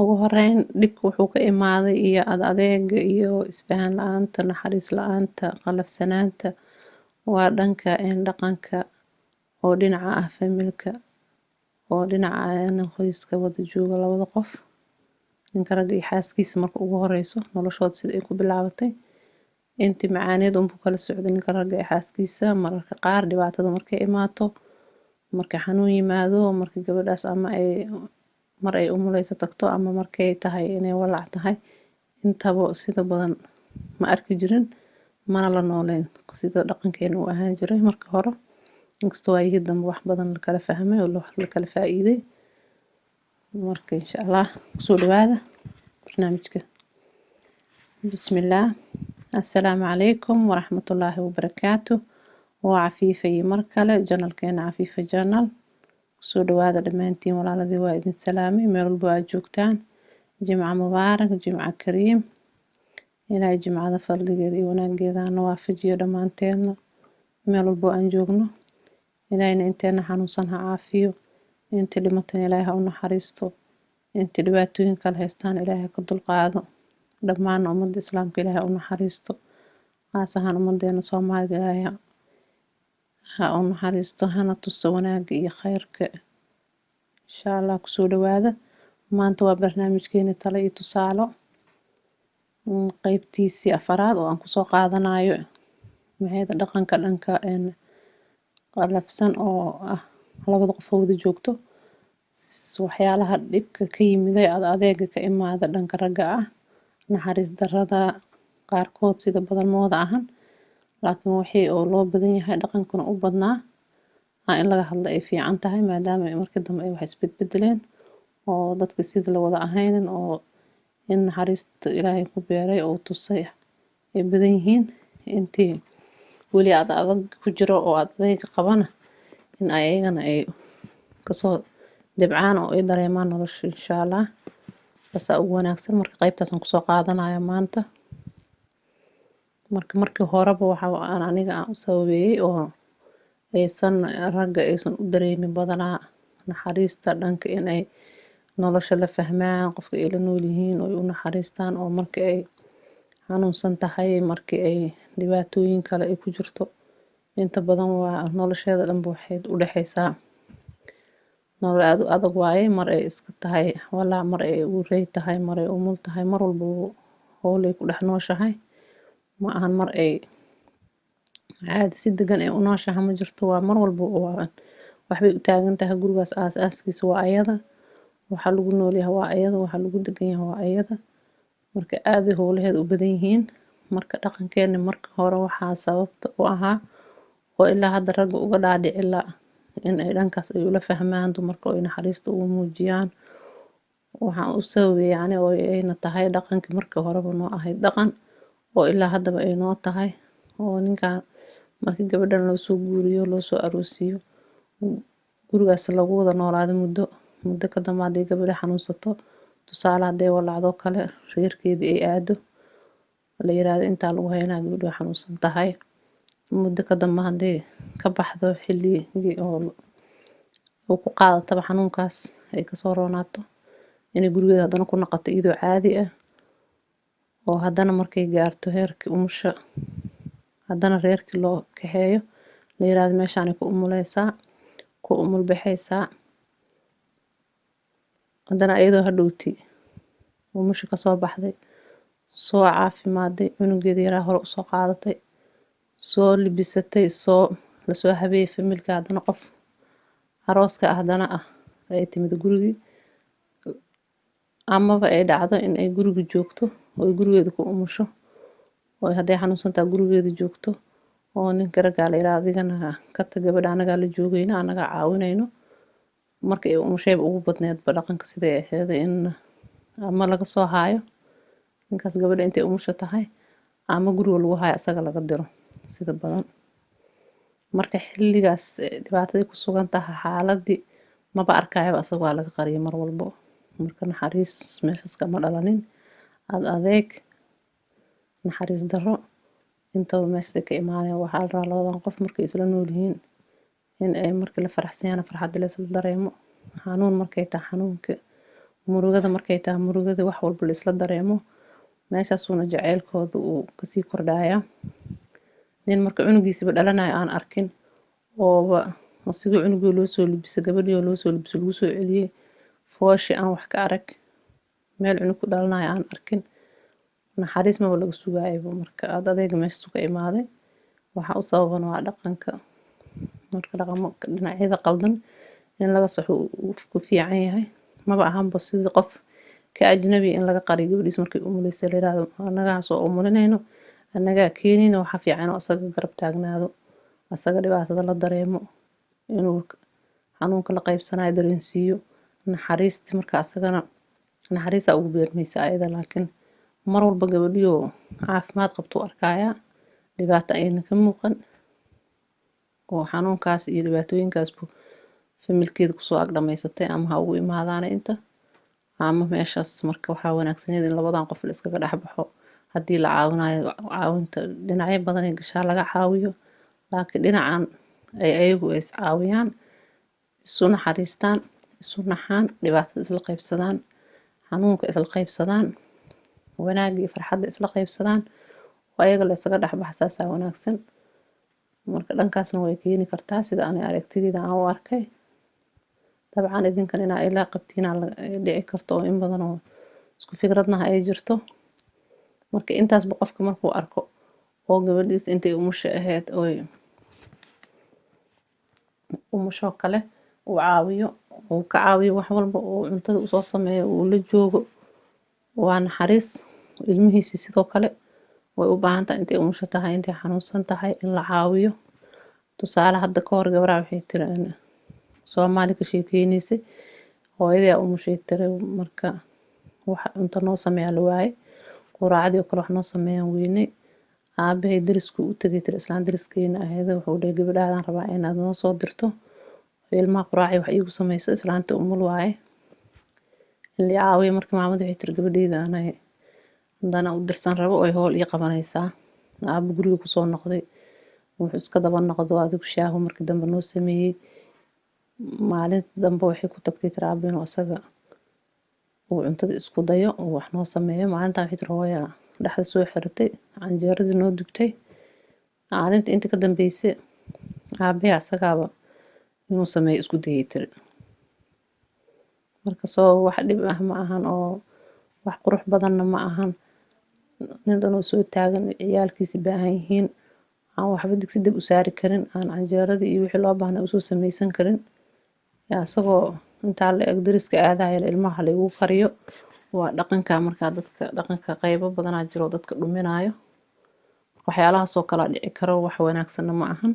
ugu horeyn dhibka wuxuu ka imaaday iyo adeega iyo isfahan la-aanta, naxariis la-aanta, qalafsanaanta waa dhanka dhaqanka oo dhinaca ah familka oo dhinaca qoyska wada jooga labada qof ninka ragga iyo xaaskiisa marka ugu horeyso noloshooda sida ay ku bilaabatay intii macaaneed unbuu kala socday ninka ragga iyo xaaskiisa mararka qaar dhibaatada markay imaato marka xanuun yimaado marka gabadhaas ama ay mar ay umuleyso tagto ama markay tahay inay walac tahay intaba sida badan ma arki jirin mana la nooleen sida dhaqankeena uu ahaan jiray marka hore inkastoo waayihii dambe wax badan la kala fahmay oo la kala faa'iiday marka insha Allah kusoo dhawaada barnaamijka bismillaah assalaamu calaykum waraxmatullaahi wabarakaatuh waa cafiifa iyo mar kale janalkeena cafiifa janal kusoo dhawaada dhammaantiin walaaladii waa idin salaamay meel walba aad joogtaan jimca mubaarak jimca kariim ilaahay jimcada fadligeeda iyo wanaageeda na waafajiyo dhammaanteena meel walba aan joogno ilaahayna inteena xanuunsan ha caafiyo inta dhimatan ilaahay ha u naxariisto inta dhibaatooyin kala haystaan ilaahay ka dulqaado dhammaan ummadda islaamka ilaahay ha u naxariisto qaas ahaan ummadeena Soomaalida ilaahay ha u naxariisto hana tuso wanaagga iyo khayrka insha Allah kusoo dhawaada maanta waa barnaamijkeena talo iyo tusaalo qaybtiisii afaraad oo aan kusoo qaadanayo maxayda dhaqanka dhanka qalafsan oo ah labada qof wada joogto waxyaalaha dhibka ka yimiday adeega ka imaada dhanka ragga ah naxariis darrada qaarkood sida badan mooda ahan laakiin wixii oo loo badan yahay dhaqankuna u badnaa in laga hadlo ay fiican tahay maadaama markii dambe ay wax isbedbedeleen oo dadka sida la wada ahaynin oo in naxariista ilaahay ku beeray oo tusay ay badan yihiin intii weli adag ku jiro oo adeega qabana in ayagana ay kasoo dibcaan oo ay dareemaan nolosha insha Allah basa ugu wanaagsan marka qaybtaas aan kusoo qaadanaya maanta markii horeba waxa aan aniga aan u sababeeyay oo aysan ragga aysan u dareemin badanaa naxariista dhanka in ay nolosha la fahmaan qofka ay la nool yihiin oo ay u naxariistaan oo markii ay xanuunsan tahay markii ay dhibaatooyin kale ay ku jirto inta badan waa nolosheeda dhanba waxay u dhaxaysaa nolol aad u adag waaye mar ay iska tahay walaa mar ay uurey tahay mar ay umul tahay mar walba howl ay ku dhex nooshahay ma ahan mar ay caadi si degan ay u nooshahay ma jirto waa mar walba waxbay u taagan tahay gurigaas aas-aaskiisa waa ayada waxa lagu nool yahay waa ayada waxa lagu degan yahay waa ayada marka aad ay howlaheeda u badan yihiin marka dhaqankeena marka hore waxaa sababta u ahaa oo ilaa hadda ragga uga dhaadhici ilaa in ay dhankaas ay ula fahmaan dumarka oo ay naxariista ugu muujiyaan waxaan u sababay yani oo ayna tahay dhaqankii marka horeba noo ahayd dhaqan oo ilaa haddaba ay noo tahay oo ninkan markii gabadhan loo soo guuriyo loo soo aroosiyo gurigaas lagu wada noolaado muddo ka dambe hadday gabadha xanuunsato tusaale hadday walacdo kale reerkeedii ay aado la yiraahdo intaa lagu haynaa gabadhu way xanuunsan tahay muddo ka dambe hadday ka baxdo xilligii oo ku qaadataba xanuunkaas ay kasoo roonaato inay gurigeeda haddana ku noqoto iyadoo caadi ah oo haddana markay gaarto heerkii umusha haddana reerkii loo kaxeeyo la yiraahdo meeshaanay ku umuleysaa ku umul baxaysaa haddana iyadoo hadhowti umusha kasoo baxday soo caafimaaday cunugeeda yaraa hore usoo qaadatay soo libisatay lasoo habeeyey familka haddana qof arooska haddana ay timid gurigii amaba ay dhacdo in ay guriga joogto oo ay gurigeeda ku umusho oo hadday xanuunsantaa gurigeeda joogto oo ninka raggaa la yiraahdo adigana ka tag gabadha anagaa la joogayno anagaa caawinayno marka ay umushayba ugu badneedba dhaqanka siday ahayd in ama laga soo haayo ninkaas gabadha intay umusha tahay ama guriga lagu haayo asaga laga diro sida badan marka xilligaas dhibaatadii ku sugan tahay xaaladii maba arkayaba asaga waa laga qariyay mar walbo marka naxariis meeshaas kama dhalanin adeeg naxariis darro intaba meesha ka imaanaya waxaa la rabaa labadan qof markay isla nool yihiin in ay markii la faraxsan yahay farxad la isla dareemo xanuun markay tahay xanuunka murugada markay tahay murugada wax walba la isla dareemo meeshaasuna jaceylkooda uu kasii kordhaya. nin marka cunugiisiba dhalanayo aan arkin ooba asigoo cunugii loo soo libisa gabadhii oo loo soo libisa lagu soo celiyey fooshi aan wax ka arag meel cunug ku dhalanayo aan arkin naxariis maba laga sugaayaba. marka aad adeega meeshaas ka imaaday waxa u sababan waa dhaqanka. marka dhaqamo dhinacyada qaldan in laga saxo uu ku fiican yahay maba ahanba sidii qof ka ajnabi in laga qariyo gabadhiis markay umulaysa la yiraahdo anagaa soo umulinayno anagaa keenayno waxa fiican oo asaga garab taagnaado asaga dhibaatada la dareemo inuu xanuunka la qaybsanayo dareensiiyo naxariisti marka asagana naxariisa ugu beermaysa ayada. laakiin mar walba gabadhiyo caafimaad qabto arkaya dhibaato ayna ka muuqan oo xanuunkaas iyo dhibaatooyinkaas familkeeda kusoo ag dhamaysatay ama ha ugu imaadaan inta ama meeshaas. marka waxaa wanaagsan in labadan qof la iskaga dhex baxo haddii la caawinayo caawinta dhinacyo badan ee gashaa laga caawiyo laakiin dhinacan ay ayagu is caawiyaan isu naxariistaan isu naxaan dhibaatada isla qaybsadaan xanuunka isla qaybsadaan wanaagga iyo farxadda isla qaybsadaan oo ayaga la iskaga dhex baxa saasaa wanaagsan. marka dhankaasna way keeni kartaa sida ani aragtidayda aan u arkay. dabcan idinkan inaa ilaa qabtiina dhici karto oo in badan oo isku fikradnaha ay jirto. marka intaasba qofka markuu arko oo gabadhiis intay umusha ahayd oo umusho kale uu caawiyo uu ka caawiyo wax walba oo cuntada u soo sameeyo uu la joogo waa naxariis. ilmihiisi sidoo kale way u baahan tahay intay umusha tahay intay xanuunsan tahay in la caawiyo. tusaale hadda ka hor gabadha waxay tiri Soomaali ka sheekeynaysay hooyadii umushay tiri marka wax cunto noo sameeya la waayay quraacadii oo kale wax noo sameeyaan weynay aabahay darisku u tagay tiri islaan dariskeena ahayd wuxuu dhahay gabadhaan rabaa inaad noo soo dirto ilmaha quraacay wax iigu samayso islaanta umul waaye in la caawiyo. marka maamadu waxay tiri gabadheeda anay hadana u dirsan rabo oo hool ii qabanaysaa aaba guriga ku soo noqday wuxuu iska daba noqdo adigu shaahu markii dambe noo sameeyay maalinta dambe waxay ku tagtay tiraabin oo asaga uu cuntada isku dayo oo wax noo sameeyo. maalinta waxay tiri hooya dhaxda soo xiratay canjeeradii noo dubtay maalinta inta ka dambeysay aabahay asagaaba inuu sameeyo isku dayay tiri. marka soo wax dhib ah ma ahan oo wax qurux badanna ma ahan nin dhan oo soo taagan ciyaalkiisa baahan yihiin aan waxba digsi dib u saari karin aan canjeeradii iyo wixii loo baahnaa usoo samaysan karin asagoo intaa la eg dariska aadaya ilmaha la igu kariyo waa dhaqanka. marka dadka dhaqanka qaybo badanaa jiro dadka dhuminayo waxyaalahaas oo kala dhici karo wax wanaagsan ma ahan.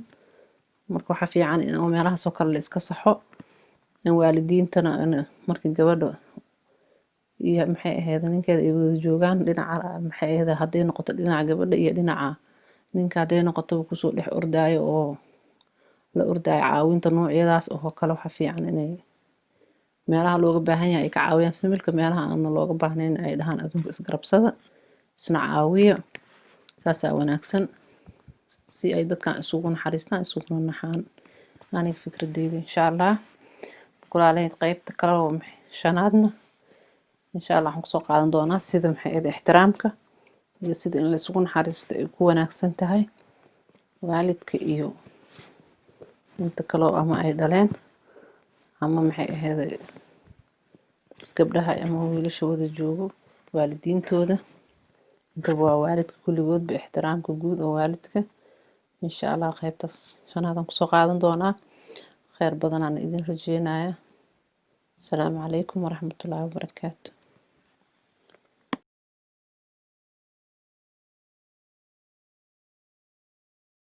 marka waxa fiican in meelahaas oo kale la iska saxo in waalidiintana markii gabadha iyo maxay ahayd ninkeeda ay wada joogaan dhinaca maxay ahayd haday noqoto dhinaca gabadha iyo dhinaca ninka haday noqoto kusoo dhex ordaayo oo la ordaayo caawinta noocyadaas oo kale waxa fiican inay meelaha looga baahan yahay ka caawiyaan familka meelaha aan looga baahnayn ay dhahaan adunka isgarabsada isna caawiya saasaa wanaagsan si ay dadkan isugu naxariistaan isugu naxaan. aniga fikradeyda insha Allah kulaaleyd qaybta kale oo shanaadna insha Allah waxaan kusoo qaadan doonaa sida maxay ahayd ixtiraamka iyo sida in la isugu naxariisto ay ku wanaagsan tahay waalidka iyo inta kale ama ay dhaleen ama maxay ahayd gabdhaha ama wiilasha wada joogo waalidiintooda inta waa waalidka kulligood ba ixtiraamka guud oo waalidka insha Allah qaybtaas shanaad aan kusoo qaadan doonaa. khayr badan aan idin rajeynayaa. السلام عليكم ورحمة الله وبركاته.